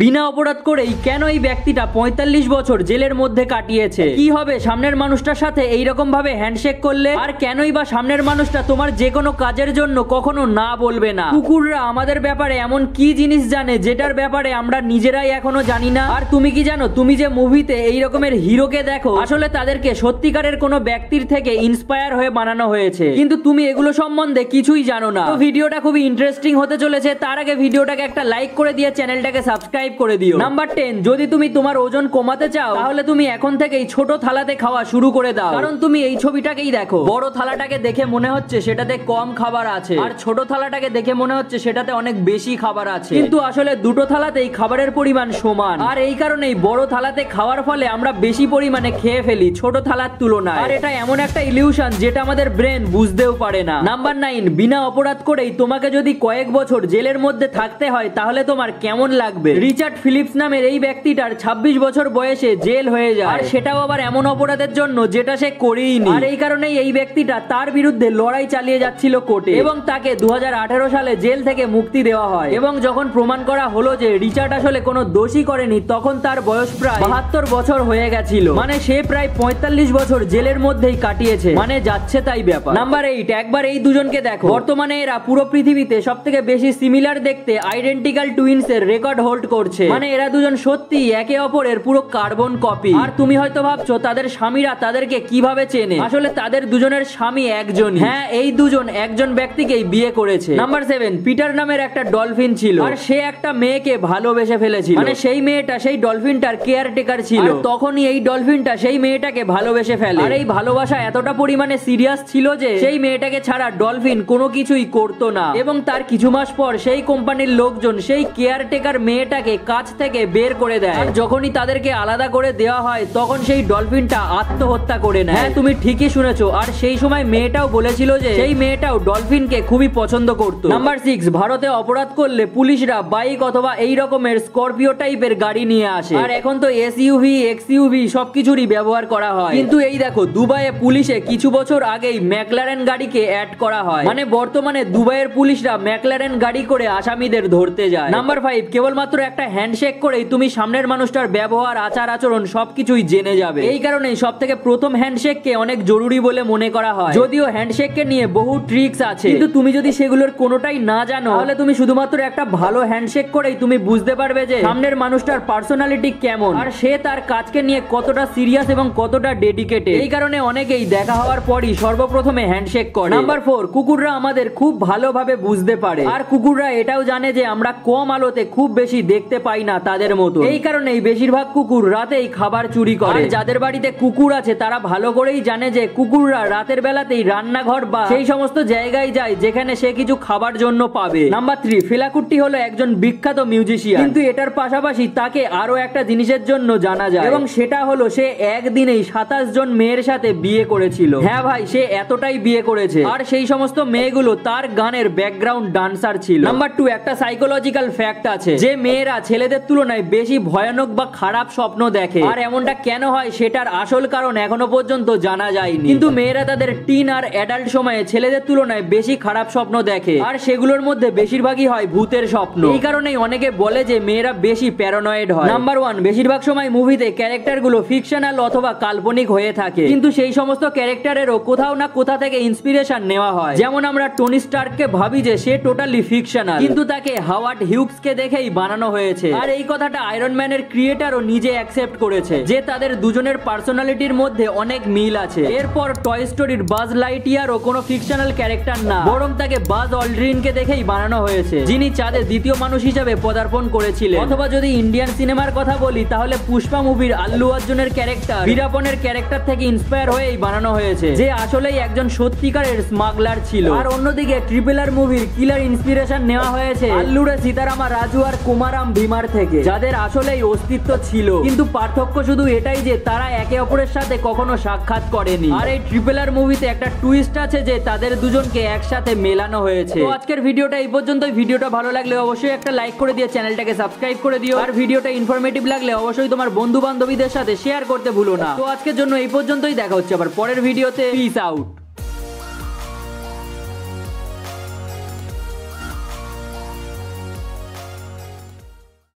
বিনা অপরাধ করেই কেন এই ব্যক্তিটা ৪৫ বছর জেলের মধ্যে কাটিয়েছে, কি হবে সামনের মানুষটার সাথে এইরকম ভাবে হ্যান্ডশেক করলে, আর কেনই বা সামনের মানুষটা তোমার যে কোনো কাজের জন্য কখনো না বলবে না। কুকুররা আমাদের ব্যাপারে এমন কি জিনিস জানে যেটার ব্যাপারে আমরা নিজেরাই এখনো জানি না। আর তুমি কি জানো, তুমি যে মুভিতে এই রকমের হিরোকে দেখো আসলে তাদেরকে সত্যিকারের কোনো ব্যক্তির থেকে ইন্সপায়ার হয়ে বানানো হয়েছে, কিন্তু তুমি এগুলো সম্বন্ধে কিছুই জানো না। তো ভিডিওটা খুবই ইন্টারেস্টিং হতে চলেছে, তার আগে ভিডিওটাকে একটা লাইক করে দিয়ে চ্যানেলটাকে সাবস্ক্রাইব করে দিও। নাম্বার 10, যদি তুমি তোমার ওজন কমাতে চাও তাহলে তুমি এখন থেকেই ছোট থালাতে খাওয়া শুরু করে দাও। কারণ তুমি এই ছবিটাকেই দেখো, বড় থালাটাকে দেখে মনে হচ্ছে সেটাতে কম খাবার আছে, আর ছোট থালাটাকে দেখে মনে হচ্ছে সেটাতে অনেক বেশি খাবার আছে, কিন্তু আসলে দুটো থালাতেই খাবারের পরিমাণ সমান। আর এই কারণেই বড় থালাতে খাওয়ার ফলে আমরা বেশি পরিমাণে খেয়ে ফেলি ছোট থালার তুলনায়, আর এটা এমন একটা ইলিউশন যেটা আমাদের ব্রেন বুঝতেও পারে না। নাম্বার 9, বিনা অপরাধ করেই তোমাকে যদি কয়েক বছর জেলের মধ্যে থাকতে হয় তাহলে তোমার কেমন লাগবে। রিচার্ড ফিলিপস নামের এই ব্যক্তিটার 26 বছর বয়সে জেল হয়ে যায়, আর সেটাও আবার এমন অপরাধের জন্য যেটা সে করেইনি। আর এই কারণেই এই ব্যক্তিটা তার বিরুদ্ধে লড়াই চালিয়ে যাচ্ছিল কোর্টে, এবং তাকে 2018 সালে জেল থেকে মুক্তি দেওয়া হয়। এবং যখন প্রমাণ করা হলো যে রিচার্ড আসলে কোনো দোষই করেনি তখন তার বয়স প্রায় 72 বছর হয়ে গেছিল, মানে সে প্রায় 45 বছর জেলের মধ্যেই কাটিয়েছে, মানে যাচ্ছে তাই ব্যাপার। নাম্বার 8, একবার এই দুজনকে দেখো। বর্তমানে এরা পুরো পৃথিবীতে সবথেকে বেশি সিমিলার দেখতে আইডেন্টিক্যাল টুইনস এর রেকর্ড হোল্ড করছে, মানে এরা দুজন সত্যি একে অপরের পুরো কার্বন কপি। আর তুমি হয়তো ভাবছো তাদের স্বামীরা তাদেরকে কিভাবে চেনে, আসলে তাদের দুজনের স্বামী একজন, হ্যাঁ এই দুজন একজন ব্যক্তিকেই বিয়ে করেছে। নাম্বার 7, পিটার নামের একটা ডলফিন ছিল, আর সে একটা মেয়েকে ভালোবেসে ফেলেছিল, মানে সেই মেয়েটা সেই ডলফিনটার কেয়ারটেকার ছিল, আর তখনই এই ডলফিনটা সেই মেয়েটাকে ভালোবেসে ফেলে। আর এই ভালোবাসা এতটা পরিমাণে সিরিয়াস ছিল যে সেই মেয়েটাকে ছাড়া ডলফিন কোনো কিছুই করতো না, এবং তার কিছু মাস পর সেই কোম্পানির লোকজন সেই কেয়ারটেকার মেয়েটাকে কাজ থেকে বের করে দেয়। আর যখনই তাদেরকে আলাদা করে দেওয়া হয় তখন সেই ডলফিনটা আত্মহত্যা করে নেয়। হ্যাঁ তুমি ঠিকই শুনেছো, আর সেই সময় মেয়েটাও বলেছিল যে সেই মেয়েটাও ডলফিনকে খুবই পছন্দ করতো। নাম্বার 6, ভারতে অপরাধ করলে পুলিশরা বাইক অথবা এই রকমের স্করপিও টাইপের গাড়ি নিয়ে আসে, আর এখন তো এসইউভি এক্সইউভি সবকিছুরই ব্যবহার করা হয়। কিন্তু এই দেখো, দুবাইয়ে পুলিশে কিছু বছর আগেই ম্যাকলারেন গাড়িকে অ্যাড করা হয়, মানে বর্তমানে দুবাইয়ের পুলিশরা ম্যাকলারেন গাড়ি করে আসামিদের ধরতে যায়। নাম্বার 5, কেবলমাত্র একটা হ্যান্ডশেক করেই তুমি সামনের মানুষটার ব্যবহার আচার আচরণ সবকিছুই জেনে যাবে। এই কারণেই সব থেকে প্রথম হ্যান্ডশেককে অনেক জরুরি বলে মনে করা হয়, যদিও হ্যান্ডশেককে নিয়ে বহু ট্রিক্স আছে, কিন্তু তুমি যদি সেগুলোর কোনোটাই না জানো তাহলে তুমি শুধুমাত্র একটা ভালো হ্যান্ডশেক করেই তুমি বুঝতে পারবে যে সামনের মানুষটার পার্সোনালিটি কেমন, আর সে তার কাজকে নিয়ে কতটা সিরিয়াস এবং কতটা ডেডিকেটেড। এই কারণে অনেকেই দেখা হওয়ার পরই সর্বপ্রথমে হ্যান্ডশেক করে। নাম্বার 4, কুকুররা আমাদের খুব ভালোভাবে বুঝতে পারে, আর কুকুররা এটাও জানে যে আমরা কম আলোতে খুব বেশি দেখতে পাই না তাদের মতো। এই কারণেই বেশিরভাগ কুকুর রাতেই খাবার চুরি করে। যাদের বাড়িতে কুকুর আছে তারা ভালো করেই জানে যে কুকুররা রাতের বেলাতেই রান্নাঘর বা সেই সমস্ত জায়গায় যায় যেখানে সে কিছু খাবার জন্য পাবে। নাম্বার 3, ফেলা কুট্টি হলো একজন বিখ্যাত মিউজিশিয়ান, কিন্তু এটার পাশাপাশি তাকে আরো একটা জিনিসের জন্য জানা যায়, এবং সেটা হলো সে একদিনেই 27 জন মেয়ের সাথে বিয়ে করেছিল। হ্যাঁ ভাই, সে এতটাই বিয়ে করেছে, আর সেই সমস্ত মেয়েগুলো তার গানের ব্যাকগ্রাউন্ড ডান্সার ছিল। নাম্বার 2, একটা সাইকোলজিক্যাল ফ্যাক্ট আছে যে মেয়েরা ছেলেদের তুলনায় বেশি ভয়ানক বা খারাপ স্বপ্ন দেখে, আর এমনটা কেন হয় সেটার আসল কারণ এখনো পর্যন্ত জানা যায়নি, কিন্তু মেয়েরা তাদের টিন আর অ্যাডাল্ট সময়ে ছেলেদের তুলনায় বেশি খারাপ স্বপ্ন দেখে, আর সেগুলোর মধ্যে বেশিরভাগই হয় ভূতের স্বপ্ন। এই কারণেই অনেকে বলে যে মেয়েরা বেশি প্যারানয়েড হয়। নাম্বার 1, বেশিরভাগ সময় মুভিতে ক্যারেক্টারগুলো ফিকশনাল অথবা কাল্পনিক হয়ে থাকে, কিন্তু সেই সমস্ত ক্যারেক্টারেরও কোথাও না কোথা থেকে ইন্সপিরেশন নেওয়া হয়। যেমন আমরা টনি স্টার্ককে ভাবি যে সে টোটালি ফিকশনাল, কিন্তু তাকে হাওয়ার্ড হিউজকে দেখেই বানানো হয়েছে। আর এই কথাটা আয়রন ম্যানের ক্রিয়েটারও নিজে অ্যাকসেপ্ট করেছে যে তাদের দুজনের পার্সোনালিটির মধ্যে অনেক মিল আছে। এরপর টয় স্টোরির বাজ লাইটইয়ারও কোনো ফিকশনাল ক্যারেক্টার না, বরং তাকে বাজ অল্ড্রিনকে দেখেই বানানো হয়েছে, যিনি চাঁদে দ্বিতীয় মানুষ হিসেবে পদার্পণ করেছিলেন। অথবা যদি ইন্ডিয়ান সিনেমার কথা বলি তাহলে পুষ্পা মুভির আল্লু অর্জুনের ক্যারেক্টার বীরাপনের ক্যারেক্টার থেকে ইন্সপায়ার হয়েই বানানো হয়েছে, যে আসলেই একজন সত্যিকারের স্মাগলার ছিল। আর অন্যদিকে ট্রিপল আর মুভির কিলার ইন্সপিরেশন নেওয়া হয়েছে আল্লুরে সীতারামা রাজু আর কুমারাম ভীমার থেকে, যাদের আসলেই অস্তিত্ব ছিল, কিন্তু পার্থক্য শুধু এটাই যে তারা একে অপরের সাথে কখনো সাক্ষাৎ করেনি। আর এই ট্রিপল আর মুভিতে একটা টুইস্ট আছে যে তাদের দুজনকে একসাথে মেলানো হয়েছে। তো আজকের ভিডিওটা এই পর্যন্তই। ভিডিওটা ভালো লাগলে অবশ্যই একটা লাইক করে দিয়ে চ্যানেলটাকে সাবস্ক্রাইব করে দিও, আর ভিডিওটা ইনফরমেটিভ লাগলে অবশ্যই তোমার বন্ধু বান্ধবীদের সাথে শেয়ার করতে ভুলো না। তো আজকের জন্য এই পর্যন্তই, দেখা হচ্ছে আবার পরের ভিডিওতে। Piece out.